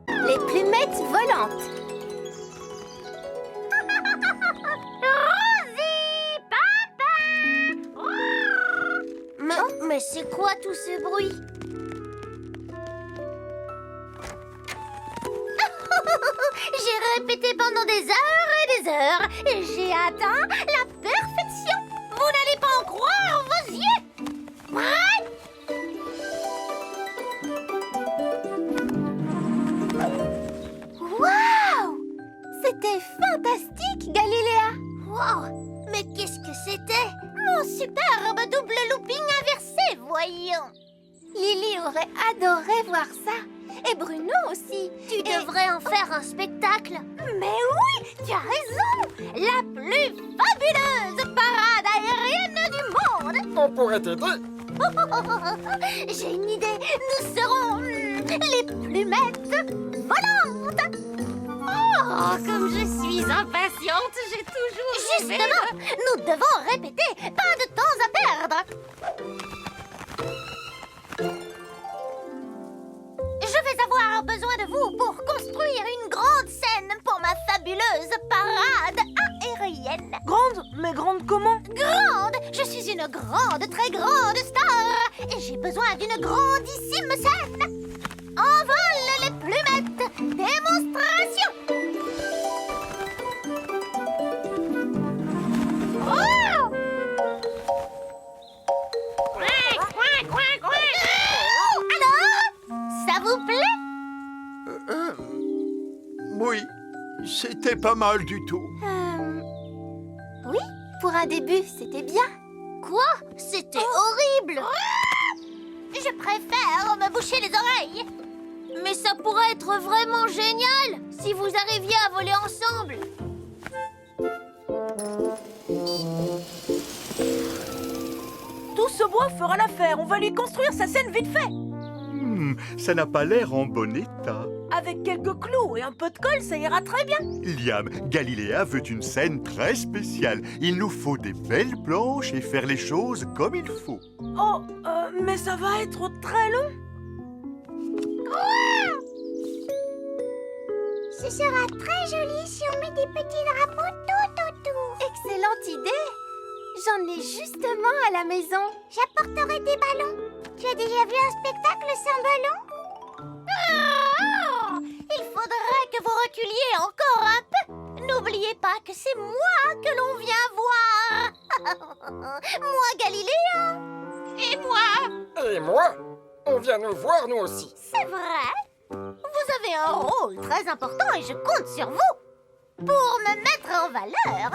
Les plumettes volantes. Rosie, papa. Mais c'est quoi tout ce bruit? J'ai répété pendant des heures et des heures et j'ai atteint la perfection. Vous n'allez pas en croire vos yeux. Prêts? Waouh! C'était fantastique, Galiléa. Wow! Mais qu'est-ce que c'était? Mon superbe double looping inversé, voyons. Lily aurait adoré voir ça. Et Bruno aussi. Tu devrais en faire un spectacle. Mais oui, tu as raison. La plus fabuleuse parade aérienne du monde. On pourrait t'aider. J'ai une idée. Nous serons les plumettes volantes. Oh, comme je suis impatiente, j'ai toujours rêvé Justement, nous devons répéter. Pas de temps à perdre. Je vais avoir besoin de vous pour construire une grande scène pour ma fabuleuse parade aérienne. Grande? Mais grande comment? Grande! Je suis une grande, très grande star et j'ai besoin d'une grandissime scène. En vol les plumettes! Démonstration! Oh! Alors? Ça vous plaît? Oui, c'était pas mal du tout. Oui, pour un début, c'était bien. Quoi? C'était horrible! Je préfère me boucher les oreilles. Mais ça pourrait être vraiment génial si vous arriviez à voler ensemble. Tout ce bois fera l'affaire. On va lui construire sa scène vite fait. Ça n'a pas l'air en bon état. Avec quelques clous et un peu de colle, ça ira très bien. Liam, Galiléa veut une scène très spéciale. Il nous faut des belles planches et faire les choses comme il faut. Oh, mais ça va être très long. Ce sera très joli si on met des petits drapeaux tout autour. Excellente idée. J'en ai justement à la maison. J'apporterai des ballons. Tu as déjà vu un spectacle sans ballon? Il faudrait que vous reculiez encore un peu. N'oubliez pas que c'est moi que l'on vient voir. Moi, Galiléa. Et moi? Et moi? On vient nous voir, nous aussi. C'est vrai. Vous avez un rôle très important et je compte sur vous pour me mettre en valeur.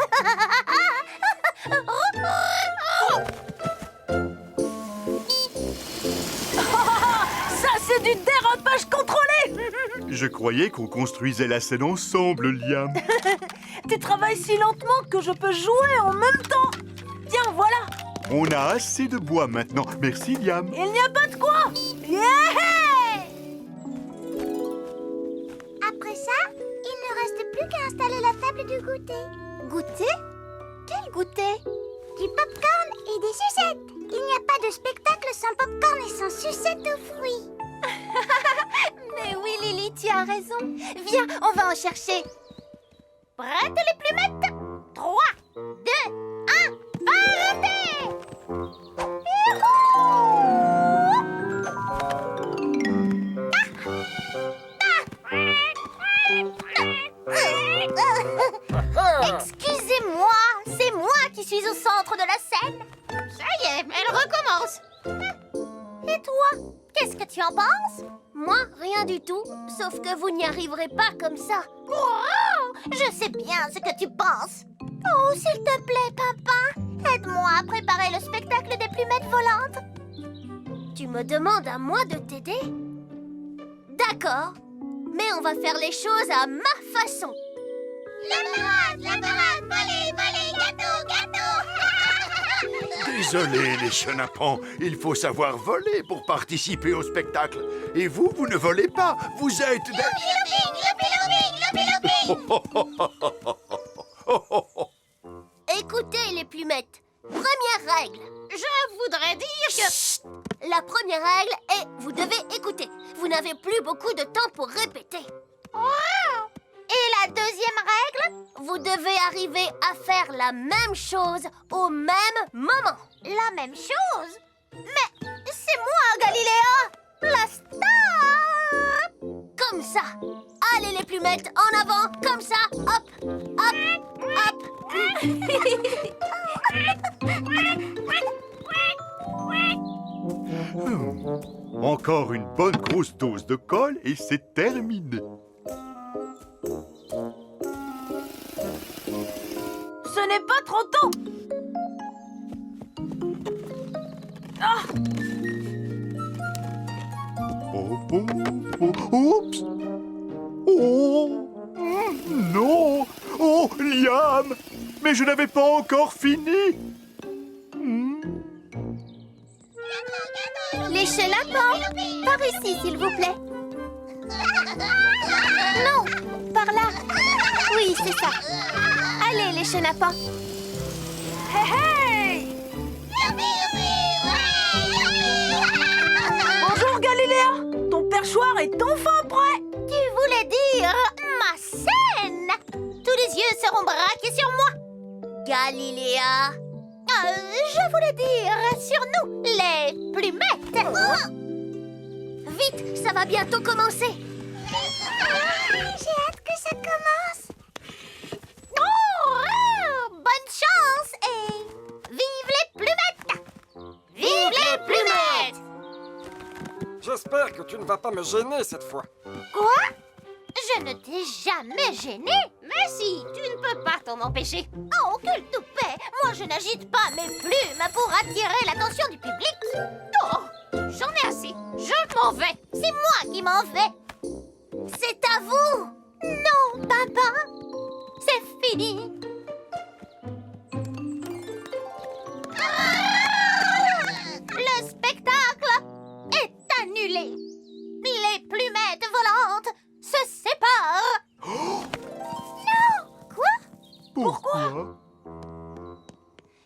Ça, c'est du dérapage contrôlé. Je croyais qu'on construisait la scène ensemble, Liam. Tu travailles si lentement que je peux jouer en même temps. Tiens, voilà. On a assez de bois maintenant. Merci, Liam. Il n'y a pas de quoi. Yeah! Après ça, il ne reste plus qu'à installer la table du goûter. Goûter? Quel goûter? Du popcorn et des sucettes. Il n'y a pas de spectacle sans popcorn et sans sucettes aux fruits. Mais oui, Lily, tu as raison. Viens, on va en chercher. Prêtes les plumettes? 3, 2, 1, partez! Excusez-moi, c'est moi qui suis au centre de la scène. Ça y est, elle recommence. Et toi, qu'est-ce que tu en penses? Moi, rien du tout, sauf que vous n'y arriverez pas comme ça. Oh, je sais bien ce que tu penses. Oh, s'il te plaît, papa, aide-moi à préparer le spectacle des plumettes volantes. Tu me demandes à moi de t'aider? D'accord, mais on va faire les choses à ma façon. La parade, voler, gâteau, gâteau. Désolé, les chenapans. Il faut savoir voler pour participer au spectacle. Et vous, vous ne volez pas. Vous êtes des... Écoutez, les plumettes. Première règle. Je voudrais dire que... La première règle est vous devez écouter. Vous n'avez plus beaucoup de temps pour répéter. Et la deuxième règle? Vous devez arriver à faire la même chose au même moment. La même chose? Mais c'est moi, Galiléa! La star! Comme ça. Allez les plumettes, en avant, comme ça. Hop, hop, hop. Encore une bonne grosse dose de colle et c'est terminé. Ce n'est pas trop tôt. Ah, Oh, oh, oh, oups! Oh! Non! Oh, Liam! Mais je n'avais pas encore fini! Les chenapans, par ici, s'il vous plaît. Non, par là. Oui, c'est ça. Allez, les chenapans. hey, hey! Bonjour, Galiléa. Ton perchoir est enfin prêt. Tu voulais dire ma scène? Tous les yeux seront braqués sur moi. Galiléa. Je voulais dire sur nous, les plumettes. Vite, ça va bientôt commencer. J'ai hâte que ça commence. Bonne chance et vive les plumettes! Vive les plumettes! J'espère que tu ne vas pas me gêner cette fois. Quoi? Je ne t'ai jamais gêné. Mais si, tu ne peux pas t'en empêcher. Oh, quel toupet! Moi, je n'agite pas mes plumes pour attirer l'attention du public. Oh, j'en ai assez. Je m'en vais. C'est moi qui m'en vais. C'est à vous. Non, papa. C'est fini. Le spectacle est annulé. Les plumettes volantes se séparent. Non! Quoi? Pourquoi?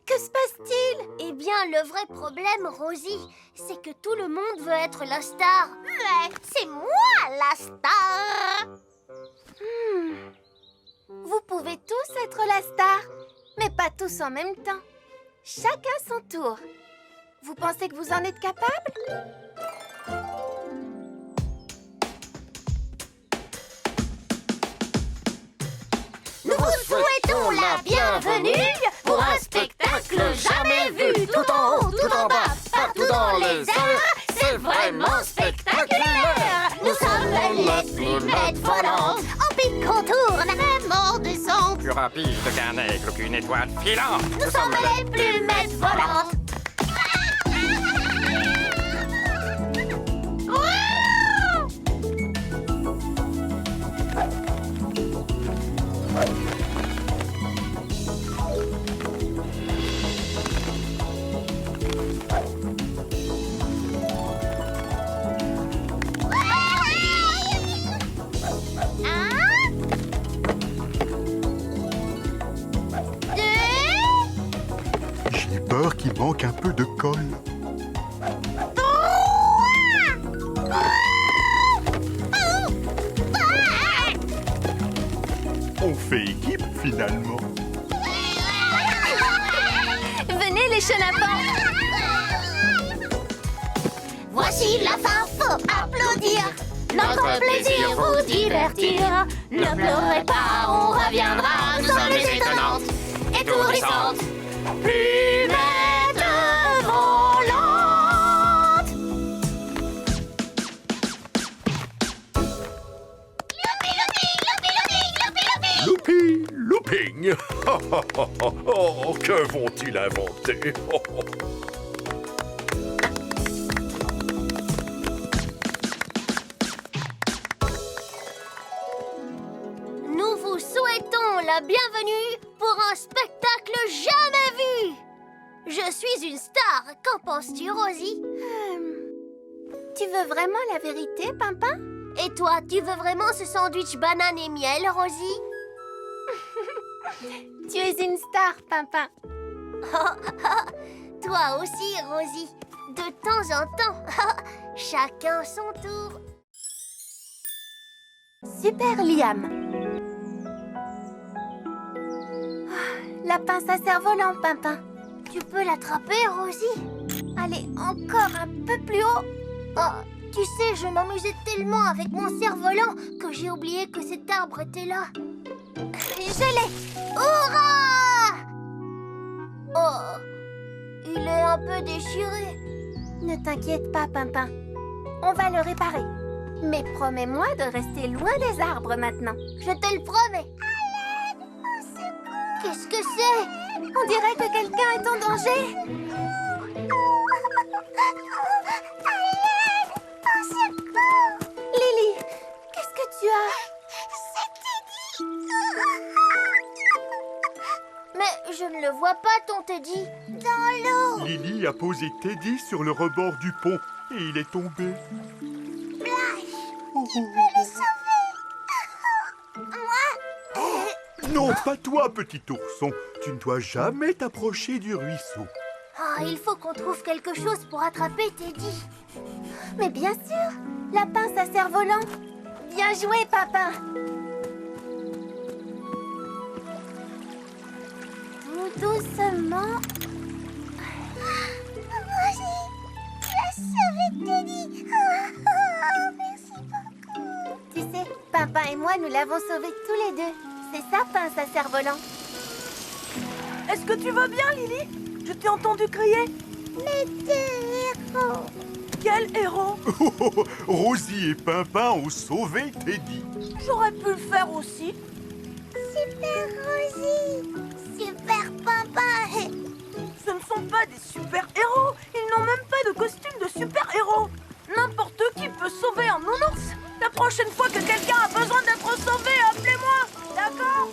Que se passe-t-il? Eh bien, le vrai problème, Rosie, c'est que tout le monde veut être la star. Mais c'est moi la star! Vous pouvez tous être la star, mais pas tous en même temps. Chacun son tour. Vous pensez que vous en êtes capable? Nous vous souhaitons la bienvenue pour un spectacle jamais vu. Tout en haut, tout en bas, partout dans les airs, c'est vraiment spectaculaire. Nous sommes les plumettes volantes, en pique qu'on tourne, même en descente. Plus rapide qu'un aigle ou qu'une étoile filante. Nous sommes les plumettes volantes. J'ai peur qu'il manque un peu de colle. On fait équipe finalement. Venez les chenapans. Voici la fin, faut applaudir. Notre plaisir vous divertir. Ne pleurez pas, on reviendra. Nous sommes les étonnantes, étourdissantes plumettes volantes. Looping, looping. Oh, que vont-ils inventer? Nous vous souhaitons la bienvenue pour un spectacle jamais vu. Je suis une star. Qu'en penses-tu, Rosie? Tu veux vraiment la vérité, Pimpin? Et toi, tu veux vraiment ce sandwich banane et miel, Rosie? Tu es une star, Pimpin. Toi aussi, Rosie. de temps en temps. Chacun son tour. Super Liam. La pince à cerf-volant, Pimpin. Tu peux l'attraper, Rosie? Allez, encore un peu plus haut. Oh, tu sais, je m'amusais tellement avec mon cerf-volant que j'ai oublié que cet arbre était là. Je l'ai! Hurrah! Oh, il est un peu déchiré. Ne t'inquiète pas, Pimpin. On va le réparer. Mais promets-moi de rester loin des arbres maintenant. Je te le promets. Qu'est-ce que c'est? On dirait que quelqu'un est en danger. Lily, qu'est-ce que tu as? Mais je ne le vois pas, ton Teddy. Dans l'eau. Lily a posé Teddy sur le rebord du pont et il est tombé. Non, pas toi, petit ourson. Tu ne dois jamais t'approcher du ruisseau. Ah, il faut qu'on trouve quelque chose pour attraper Teddy. Mais bien sûr, la pince à cerf-volant. Bien joué, Papa. Tout doucement. Rosie, tu as sauvé Teddy. Merci beaucoup. Tu sais, Papa et moi, nous l'avons sauvé tous les deux. C'est ça, pince à cerf-volant. Est-ce que tu vas bien, Lily? Je t'ai entendu crier. Les deux héros. Quel héros? Rosie et Pimpin ont sauvé Teddy. J'aurais pu le faire aussi. Super Rosie. Super Papa. Ce ne sont pas des super-héros. Ils n'ont même pas de costume de super-héros. N'importe qui peut sauver un nounours. La prochaine fois que quelqu'un a besoin d'être sauvé, appelez-moi. D'accord?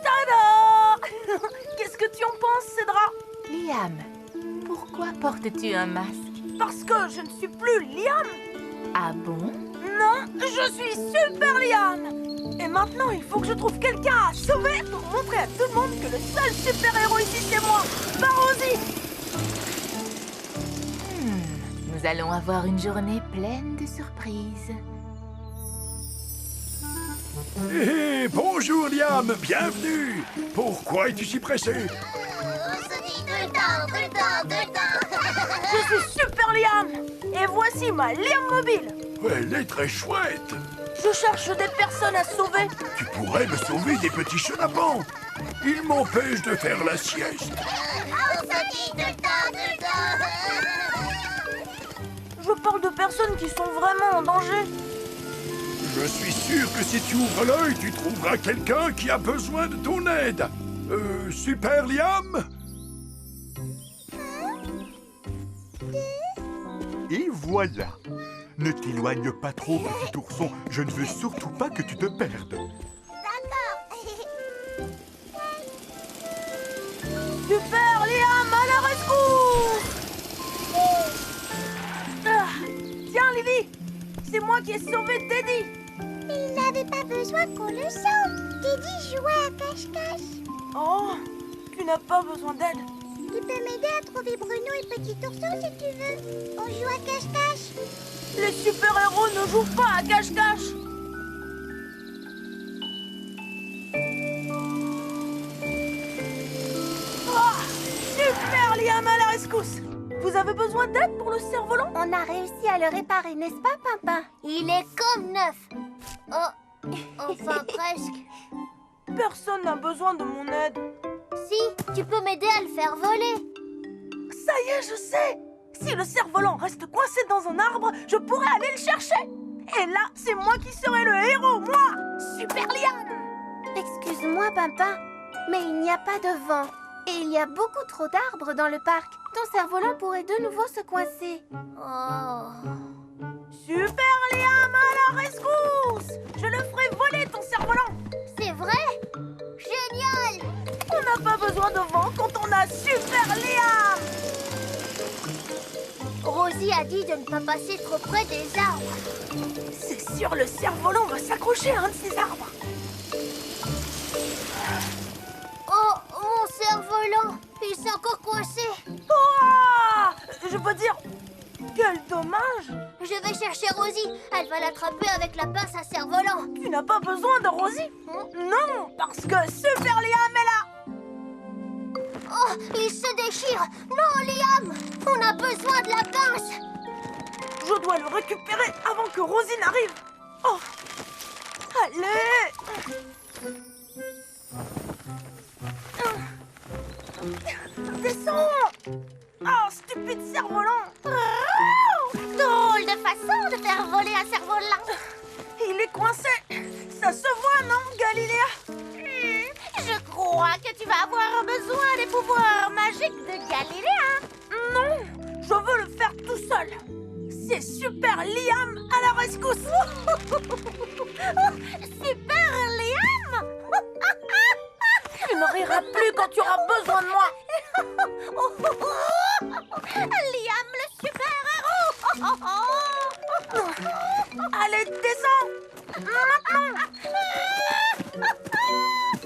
Tada! Qu'est-ce que tu en penses, Cédra? Liam, pourquoi portes-tu un masque? Parce que je ne suis plus Liam. Ah bon? Non, je suis Super Liam. Et maintenant, il faut que je trouve quelqu'un à sauver pour montrer à tout le monde que le seul super-héros ici, c'est moi, pas Rosie. Nous allons avoir une journée pleine de surprises. Hé, bonjour Liam, bienvenue. Pourquoi es-tu si pressé? On se dit tout le temps. Je suis Super Liam. Et voici ma Liam mobile. Elle est très chouette. Je cherche des personnes à sauver. Tu pourrais me sauver des petits chenapans. Ils m'empêchent de faire la sieste. On se dit tout le temps. Je parle de personnes qui sont vraiment en danger. Je suis sûr que si tu ouvres l'œil, tu trouveras quelqu'un qui a besoin de ton aide. Super Liam? Et voilà. Ne t'éloigne pas trop, petit ourson. Je ne veux surtout pas que tu te perdes. Super Liam, à la rescousse! Tiens, Lily, c'est moi qui ai sauvé Teddy. Il n'avait pas besoin qu'on le sauve. Teddy jouait à cache-cache. Oh, tu n'as pas besoin d'aide. Tu peux m'aider à trouver Bruno et Petit Ourson si tu veux. On joue à cache-cache. Les super-héros ne jouent pas à cache-cache. Oh, Super Liam, à la rescousse! Vous avez besoin d'aide pour le cerf-volant? On a réussi à le réparer, n'est-ce pas, Pimpin? Il est comme neuf. Oh, enfin presque. Personne n'a besoin de mon aide. Si, tu peux m'aider à le faire voler. Ça y est, je sais! Si le cerf-volant reste coincé dans un arbre, je pourrais aller le chercher! Et là, c'est moi qui serai le héros, moi! Super Liam! Excuse-moi, Pimpin, mais il n'y a pas de vent. Et il y a beaucoup trop d'arbres dans le parc. Ton cerf-volant pourrait de nouveau se coincer. Oh. Super Liam, à la rescousse! Je le ferai voler, ton cerf-volant! C'est vrai? Génial! On n'a pas besoin de vent quand on a Super Liam! Rosie a dit de ne pas passer trop près des arbres. C'est sûr, le cerf-volant va s'accrocher à un de ces arbres. Oh, mon cerveau! cerf-volant. Il s'est encore coincé. Ah, je veux dire, quel dommage. Je vais chercher Rosie. Elle va l'attraper avec la pince à cerf-volant. Tu n'as pas besoin de Rosie. Non, parce que Super Liam est là. Oh, il se déchire. Non, Liam, on a besoin de la pince. Je dois le récupérer avant que Rosie n'arrive. Oh, allez. Descends. Oh, stupide cerf-volant. Drôle de façon de faire voler un cerf-volant. Il est coincé. Ça se voit, non, Galiléa? Je crois que tu vas avoir besoin des pouvoirs magiques de Galiléa. Non, je veux le faire tout seul. C'est Super Liam à la rescousse. Super Liam. Tu ne riras plus quand tu auras besoin de moi. Liam, le super-héros. Allez, descends. Maintenant.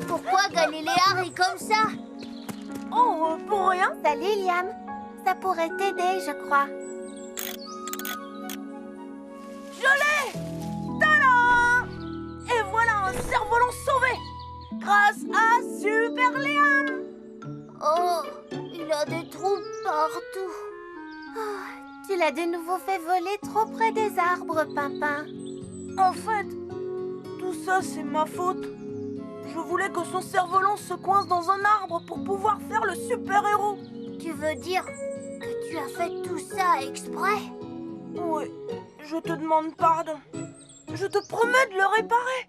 Pourquoi Galiléa rit comme ça? Oh, pour rien. Salut, Liam. Ça pourrait t'aider, je crois. Je l'ai. Tadam! Et voilà un cerf-volant sauvé. Grâce à Super Liam. Oh, il a des trous partout. Tu l'as de nouveau fait voler trop près des arbres, Pimpin. En fait, tout ça, c'est ma faute. Je voulais que son cerf-volant se coince dans un arbre pour pouvoir faire le super-héros. Tu veux dire que tu as fait tout ça exprès? Oui, je te demande pardon. Je te promets de le réparer.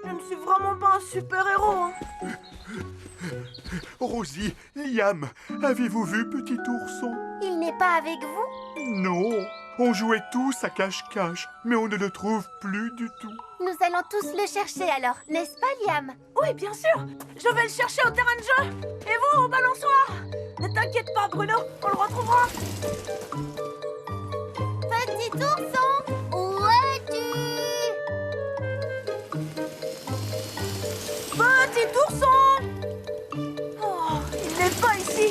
Je ne suis vraiment pas un super-héros, hein. Rosie, Liam, avez-vous vu Petit Ourson? Il n'est pas avec vous? Non, on jouait tous à cache-cache, mais on ne le trouve plus du tout. Nous allons tous le chercher alors, n'est-ce pas, Liam? Oui, bien sûr. Je vais le chercher au terrain de jeu. Et vous, au balançoire. Ne t'inquiète pas, Bruno, on le retrouvera. Petit ourson! Où es-tu? Petit ourson! Oh, il n'est pas ici.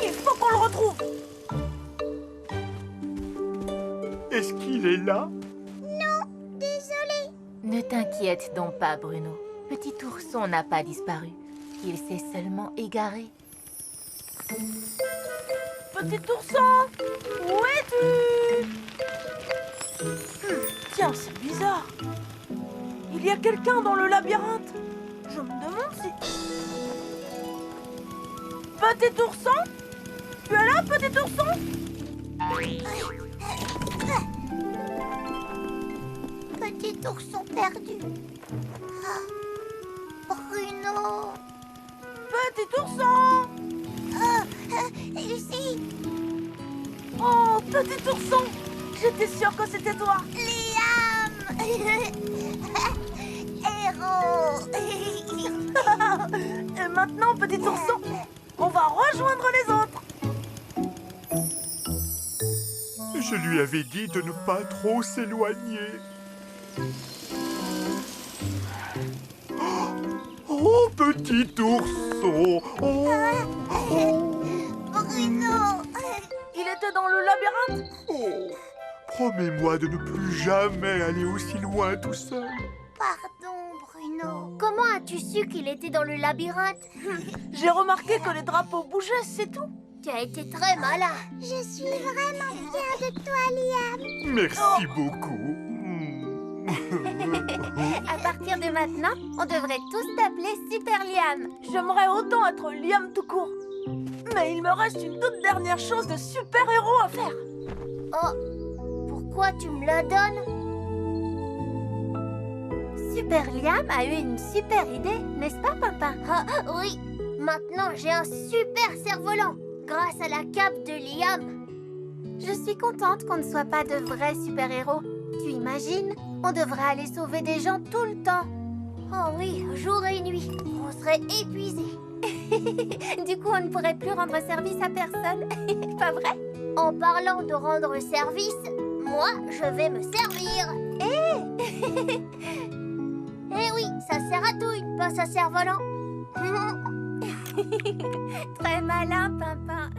Il faut qu'on le retrouve. Est-ce qu'il est là? Ne t'inquiète donc pas, Bruno. Petit ourson n'a pas disparu. Il s'est seulement égaré. Petit ourson, où es-tu? Tiens, c'est bizarre. Il y a quelqu'un dans le labyrinthe. Je me demande si... Petit ourson? Tu es là, petit ourson? Petit ourson perdu. Ah, Bruno. Petit ourson! Ici. Oh, petit ourson! J'étais sûre que c'était toi. Liam. Héros. Et maintenant, petit ourson, on va rejoindre les autres. Je lui avais dit de ne pas trop s'éloigner. Oh, petit ourson! Oh, Bruno. Il était dans le labyrinthe. oh. Promets-moi de ne plus jamais aller aussi loin tout seul. Pardon, Bruno. Comment as-tu su qu'il était dans le labyrinthe? J'ai remarqué que les drapeaux bougeaient, c'est tout. Tu as été très malin. Je suis vraiment fière de toi, Liam. Merci beaucoup. À partir de maintenant, on devrait tous t'appeler Super Liam. J'aimerais autant être Liam tout court. Mais il me reste une toute dernière chose de super-héros à faire. Oh, pourquoi tu me la donnes? Super Liam a eu une super idée, n'est-ce pas, Pimpin? Ah, oui, maintenant j'ai un super cerf-volant grâce à la cape de Liam. Je suis contente qu'on ne soit pas de vrais super-héros. Tu imagines? On devrait aller sauver des gens tout le temps. Oh oui, jour et nuit, on serait épuisés. Du coup, on ne pourrait plus rendre service à personne. Pas vrai? En parlant de rendre service, moi, je vais me servir. Eh oui, ça sert à tout une pince à cerf-volant. Très malin, Pimpin.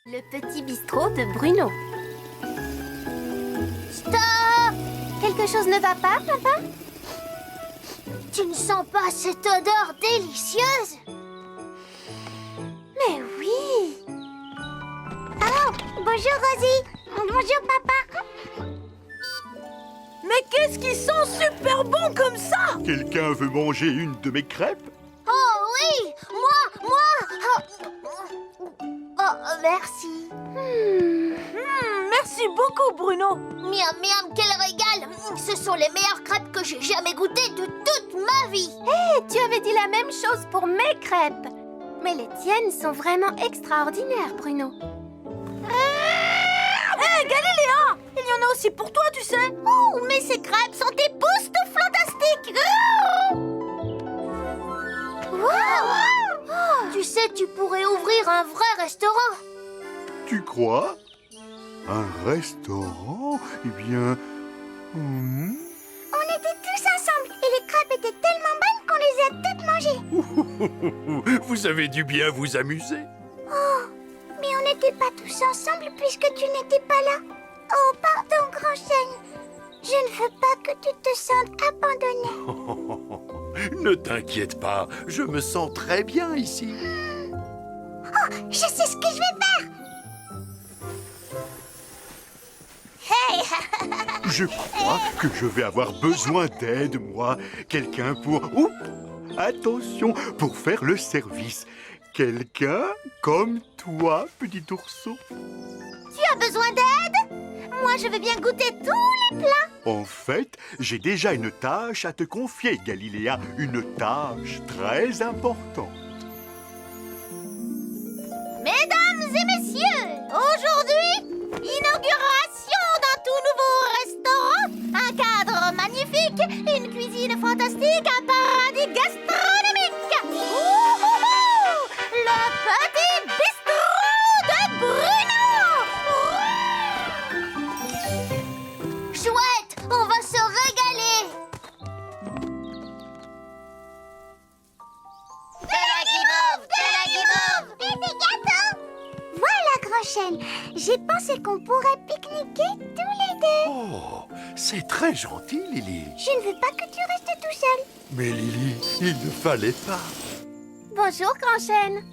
Le petit bistrot de Bruno. Stop! Quelque chose ne va pas, Pimpin? Tu ne sens pas cette odeur délicieuse? Mais oui! Oh, bonjour Rosie. Bonjour papa. Mais qu'est-ce qui sent super bon comme ça? Quelqu'un veut manger une de mes crêpes? Oh oui, moi. Oh, merci. Merci beaucoup, Bruno. Miam miam, quel régal. Ce sont les meilleures crêpes que j'ai jamais goûtées de toute ma vie. Tu avais dit la même chose pour mes crêpes. Mais les tiennes sont vraiment extraordinaires, Bruno. Hé, Galiléa! Il y en a aussi pour toi, tu sais. Oh, mais ces crêpes sont époustouflantastiques. Wow. Tu sais, tu pourrais ouvrir un vrai restaurant. Tu crois? Un restaurant? Eh bien... On était tous ensemble et les crêpes étaient tellement bonnes qu'on les a toutes mangées. Vous avez dû bien vous amuser. Mais on n'était pas tous ensemble puisque tu n'étais pas là. Oh, pardon, grand chêne. Je ne veux pas que tu te sentes abandonné. Ne t'inquiète pas, je me sens très bien ici. Oh, je sais ce que je vais faire. Hey! Je crois que je vais avoir besoin d'aide, moi. Quelqu'un pour... Oups! Attention, pour faire le service. Quelqu'un comme toi, petit ourson. Tu as besoin d'aide? Moi, je veux bien goûter tous les plats. En fait, j'ai déjà une tâche à te confier, Galiléa. Une tâche très importante. Mesdames et messieurs, aujourd'hui, inauguration d'un tout nouveau restaurant, un cadre magnifique, une cuisine fantastique, un paradis gastronomique. Ouhouhou, le petit bistrot de Bruno. Chouette, on va se régaler. Et des gâteaux. Voilà, grand chêne. J'ai pensé qu'on pourrait pique-niquer tous les deux. Oh, c'est très gentil, Lily. Je ne veux pas que tu restes tout seul. Mais Lily, il ne fallait pas. Bonjour, grand chêne.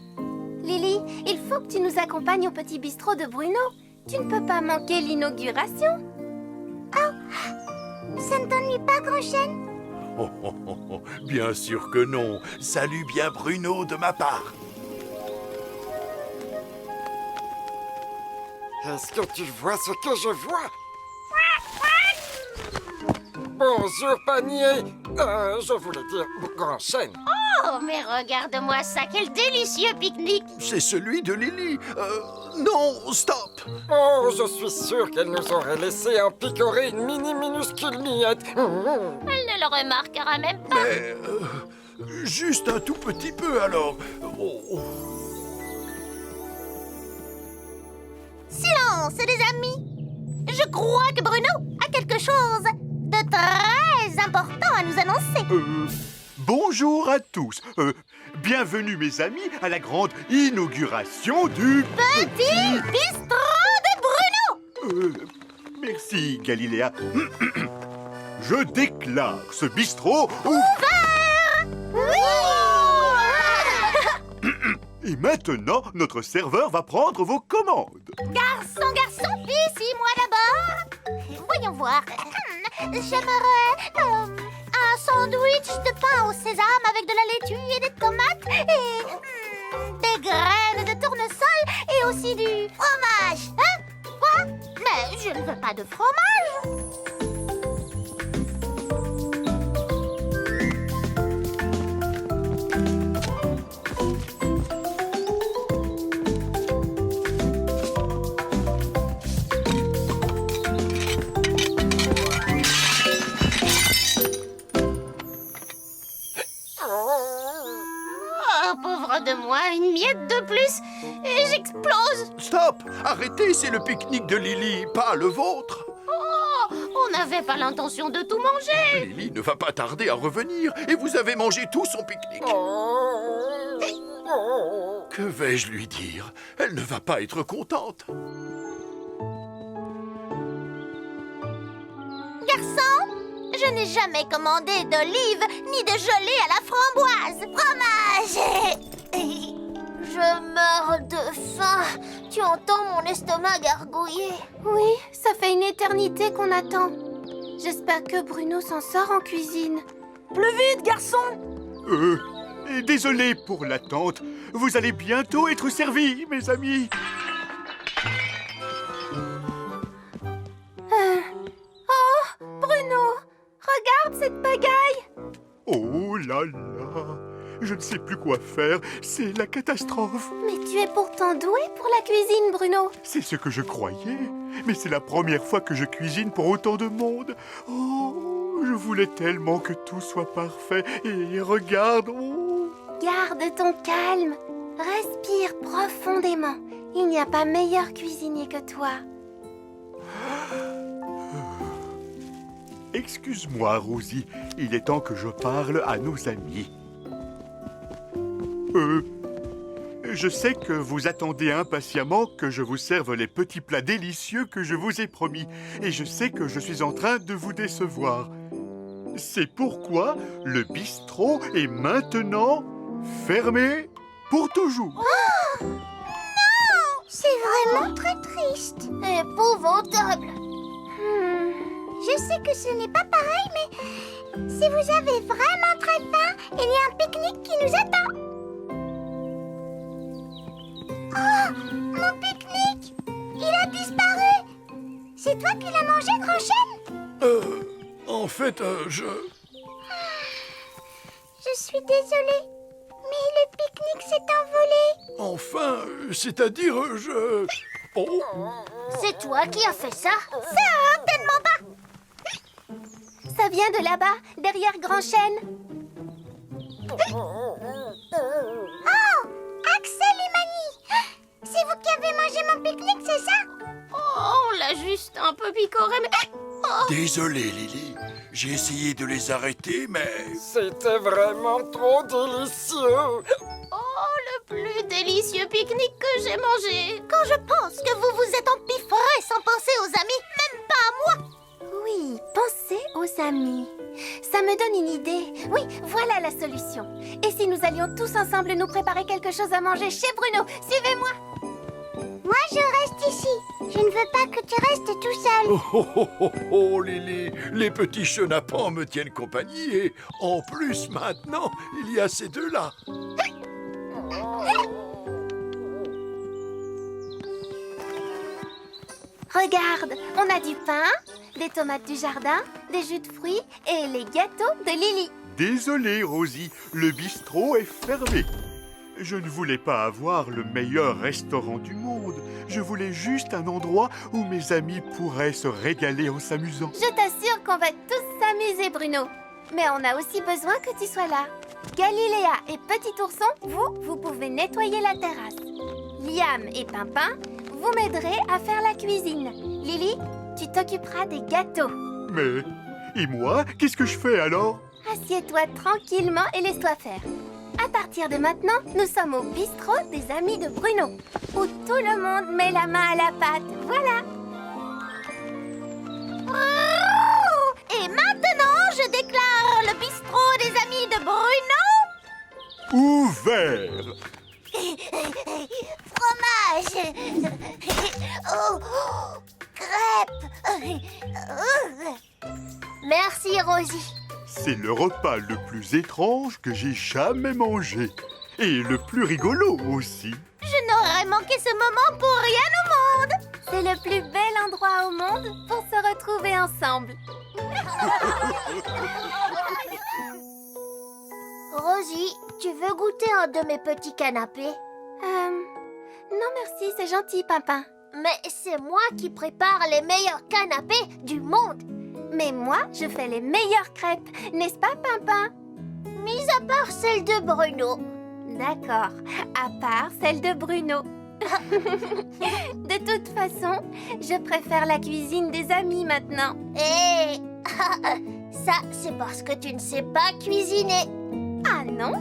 Lily, il faut que tu nous accompagnes au petit bistrot de Bruno. Tu ne peux pas manquer l'inauguration. Ça ne t'ennuie pas, grand chêne? Oh, oh, oh, oh, bien sûr que non. Salut bien Bruno de ma part. Est-ce que tu vois ce que je vois? Bonjour, panier. Je voulais dire grand chêne. Oh, mais regarde-moi ça, quel délicieux pique-nique. C'est celui de Lily. Non, stop. Oh, je suis sûr qu'elle nous aurait laissé en picorer une minuscule miette. Elle ne le remarquera même pas. Mais juste un tout petit peu alors. Oh, oh. Silence, les amis. Je crois que Bruno a quelque chose de très important à nous annoncer. Bonjour à tous. Bienvenue mes amis à la grande inauguration du Petit bistrot de Bruno. Merci Galiléa. Je déclare ce bistrot ouvert. Oui. Et maintenant, notre serveur va prendre vos commandes. Garçon, ici, moi d'abord. Voyons voir. J'aimerais un sandwich de pain au sésame avec de la laitue et des tomates et des graines de tournesol et aussi du fromage. Hein? Quoi? Mais je ne veux pas de fromage. Oh, pauvre de moi, une miette de plus et j'explose. Stop! Arrêtez, c'est le pique-nique de Lily, pas le vôtre. Oh, On n'avait pas l'intention de tout manger. Lily ne va pas tarder à revenir et vous avez mangé tout son pique-nique. Que vais-je lui dire? Elle ne va pas être contente. Garçon, je n'ai jamais commandé d'olives ni de gelée à la framboise. Fromage. Je meurs de faim. Tu entends mon estomac gargouiller? Oui, ça fait une éternité qu'on attend. J'espère que Bruno s'en sort en cuisine. Plus vite, garçon! Et désolé pour l'attente. Vous allez bientôt être servis, mes amis. Oh, Bruno, regarde cette pagaille. Oh là là. Je ne sais plus quoi faire. C'est la catastrophe. Mais tu es pourtant doué pour la cuisine, Bruno. C'est ce que je croyais. Mais c'est la première fois que je cuisine pour autant de monde. Oh, je voulais tellement que tout soit parfait. Et regarde. Oh. Garde ton calme. Respire profondément. Il n'y a pas meilleur cuisinier que toi. Excuse-moi, Rosie. Il est temps que je parle à nos amis. Je sais que vous attendez impatiemment que je vous serve les petits plats délicieux que je vous ai promis. Et je sais que je suis en train de vous décevoir. C'est pourquoi le bistrot est maintenant fermé pour toujours. C'est vraiment très triste. Épouvantable. Je sais que ce n'est pas pareil, mais si vous avez vraiment très faim, il y a un pique-nique qui nous attend. Oh, mon pique-nique! Il a disparu! C'est toi qui l'as mangé, Grand Chêne? En fait, Je suis désolée, mais le pique-nique s'est envolé. Enfin, c'est-à-dire, Oh, C'est toi qui as fait ça? Certainement pas! Ça vient de là-bas, derrière Grand Chêne. Oh! Axel et Mani! C'est vous qui avez mangé mon pique-nique, c'est ça? Oh, on l'a juste un peu picoré, mais... désolé, Lily. J'ai essayé de les arrêter, mais... C'était vraiment trop délicieux. Oh, le plus délicieux pique-nique que j'ai mangé. Quand je pense que vous vous êtes empiffrés sans penser aux amis, même pas à moi. Oui, pensez aux amis. Ça me donne une idée. Oui, voilà la solution. Et si nous allions tous ensemble nous préparer quelque chose à manger chez Bruno? Suivez-moi. Moi, je reste ici. Je ne veux pas que tu restes tout seul. Oh, oh, oh, oh, oh, Lily, les petits chenapans me tiennent compagnie et, en plus, maintenant, il y a ces deux-là. Regarde, on a du pain, des tomates du jardin, des jus de fruits et les gâteaux de Lily. Désolé, Rosie, le bistrot est fermé. Je ne voulais pas avoir le meilleur restaurant du monde. Je voulais juste un endroit où mes amis pourraient se régaler en s'amusant. Je t'assure qu'on va tous s'amuser, Bruno. Mais on a aussi besoin que tu sois là. Galiléa et Petit Ourson, vous pouvez nettoyer la terrasse. Liam et Pimpin, vous m'aiderez à faire la cuisine. Lily, tu t'occuperas des gâteaux. Mais, et moi, qu'est-ce que je fais alors? Assieds-toi tranquillement et laisse-toi faire. À partir de maintenant, nous sommes au bistrot des amis de Bruno, où tout le monde met la main à la pâte. Voilà. Et maintenant, je déclare le bistrot des amis de Bruno Ouvert! fromage. Oh, crêpes. Merci, Rosie. C'est le repas le plus étrange que j'ai jamais mangé. Et le plus rigolo aussi. Je n'aurais manqué ce moment pour rien au monde. C'est le plus bel endroit au monde pour se retrouver ensemble. Rosie, tu veux goûter un de mes petits canapés? Non merci, c'est gentil, Pimpin. Mais c'est moi qui prépare les meilleurs canapés du monde. Mais moi, je fais les meilleures crêpes, n'est-ce pas, Pimpin? Mis à part celle de Bruno. D'accord, à part celle de Bruno. De toute façon, je préfère la cuisine des amis maintenant. Hé ça, c'est parce que tu ne sais pas cuisiner. Ah non?